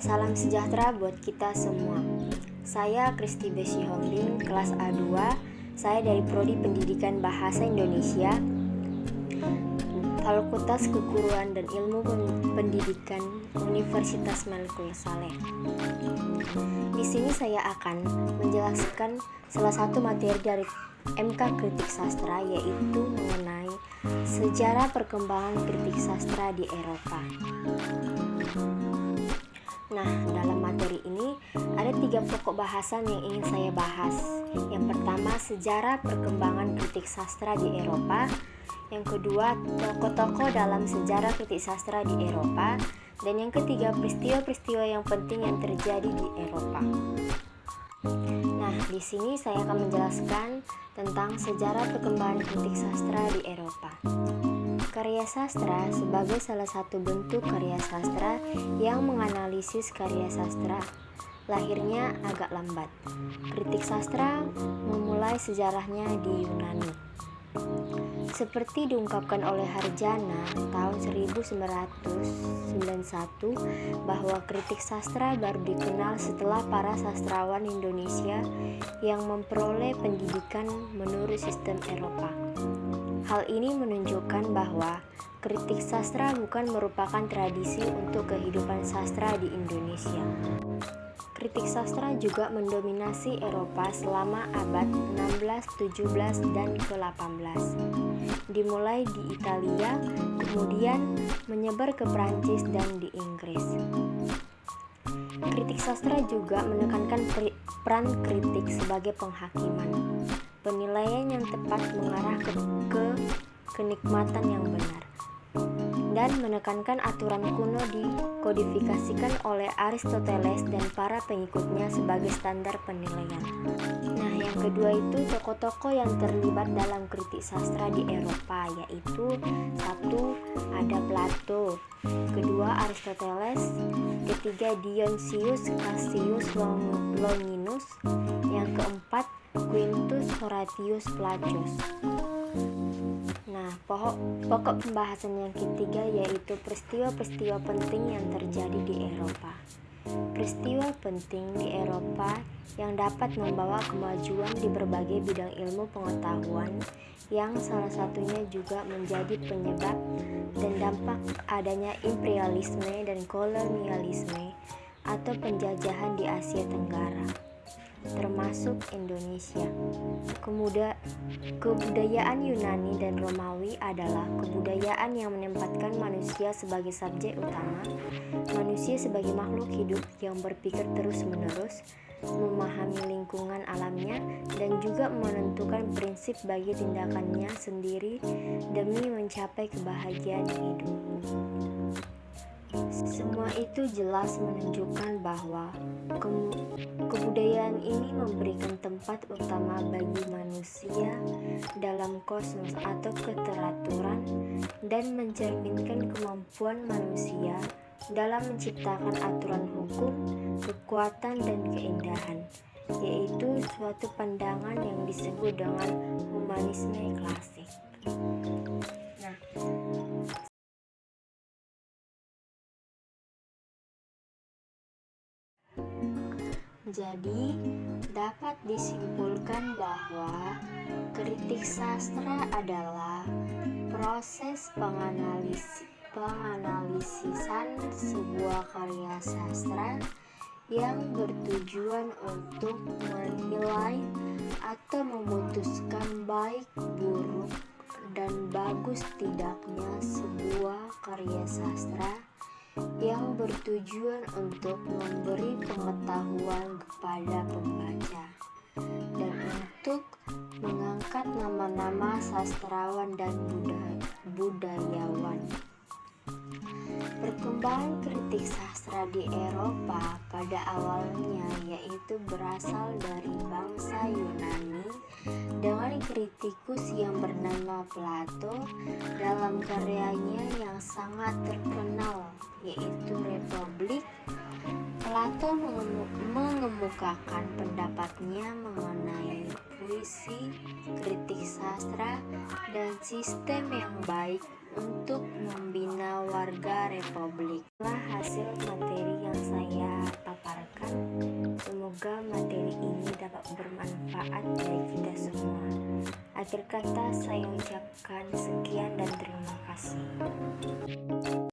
Salam sejahtera buat kita semua. Saya Kristi Besi Hombing, kelas A2. Saya dari Prodi Pendidikan Bahasa Indonesia, Fakultas Keguruan dan Ilmu Pendidikan Universitas Malikul Saleh. Di sini saya akan menjelaskan salah satu materi dari MK Kritik Sastra, yaitu mengenai sejarah perkembangan kritik sastra di Eropa. Nah, dalam materi ini ada 3 pokok bahasan yang ingin saya bahas. Yang pertama, sejarah perkembangan kritik sastra di Eropa. Yang kedua, tokoh-tokoh dalam sejarah kritik sastra di Eropa. Dan yang ketiga, peristiwa-peristiwa yang penting yang terjadi di Eropa. Nah, di sini saya akan menjelaskan tentang sejarah perkembangan kritik sastra di Eropa. Karya sastra sebagai salah satu bentuk karya sastra yang menganalisis karya sastra. Lahirnya agak lambat. Kritik sastra memulai sejarahnya di Yunani. Seperti diungkapkan oleh Harjana tahun 1991 bahwa kritik sastra baru dikenal setelah para sastrawan Indonesia yang memperoleh pendidikan menurut sistem Eropa. Hal ini menunjukkan bahwa kritik sastra bukan merupakan tradisi untuk kehidupan sastra di Indonesia. Kritik sastra juga mendominasi Eropa selama abad 16, 17, dan ke-18. Dimulai di Italia, kemudian menyebar ke Prancis dan di Inggris. Kritik sastra juga menekankan peran kritik sebagai penghakiman. Penilaian yang tepat mengarah ke kenikmatan yang benar, dan menekankan aturan kuno dikodifikasikan oleh Aristoteles dan para pengikutnya sebagai standar penilaian. Nah, yang kedua itu tokoh-tokoh yang terlibat dalam kritik sastra di Eropa, yaitu 1. Ada Plato, kedua Aristoteles, ketiga Dionysius Cassius Longinus, yang keempat Quintus Horatius Flaccus. Nah, pokok pembahasan yang ketiga yaitu peristiwa-peristiwa penting yang terjadi di Eropa. Peristiwa penting di Eropa yang dapat membawa kemajuan di berbagai bidang ilmu pengetahuan, yang salah satunya juga menjadi penyebab dan dampak adanya imperialisme dan kolonialisme atau penjajahan di Asia Tenggara, termasuk Indonesia. Kebudayaan Yunani dan Romawi adalah kebudayaan yang menempatkan manusia sebagai subjek utama, manusia sebagai makhluk hidup yang berpikir terus-menerus, memahami lingkungan alamnya, dan juga menentukan prinsip bagi tindakannya sendiri demi mencapai kebahagiaan hidup. Semua itu jelas menunjukkan bahwa kebudayaan ini memberikan tempat utama bagi manusia dalam kosmos atau keteraturan dan mencerminkan kemampuan manusia dalam menciptakan aturan hukum, kekuatan, dan keindahan, yaitu suatu pandangan yang disebut dengan humanisme klasik. Nah, jadi, dapat disimpulkan bahwa kritik sastra adalah proses penganalisisan sebuah karya sastra yang bertujuan untuk menilai atau memutuskan baik, buruk, dan bagus tidaknya sebuah karya sastra yang bertujuan untuk memberi pengetahuan kepada pembaca dan untuk mengangkat nama-nama sastrawan dan budayawan. Perkembangan kritik sastra di Eropa pada awalnya yaitu berasal dari bangsa Yunani dengan kritikus yang bernama Plato dalam karyanya yang sangat terkenal yaitu Republik. Plato mengemukakan pendapatnya mengenai puisi, kritik sastra, dan sistem yang baik untuk membina warga Republik. Itulah hasil materi yang saya paparkan. Semoga materi ini dapat bermanfaat bagi kita semua. Akhir kata saya ucapkan sekian dan terima kasih.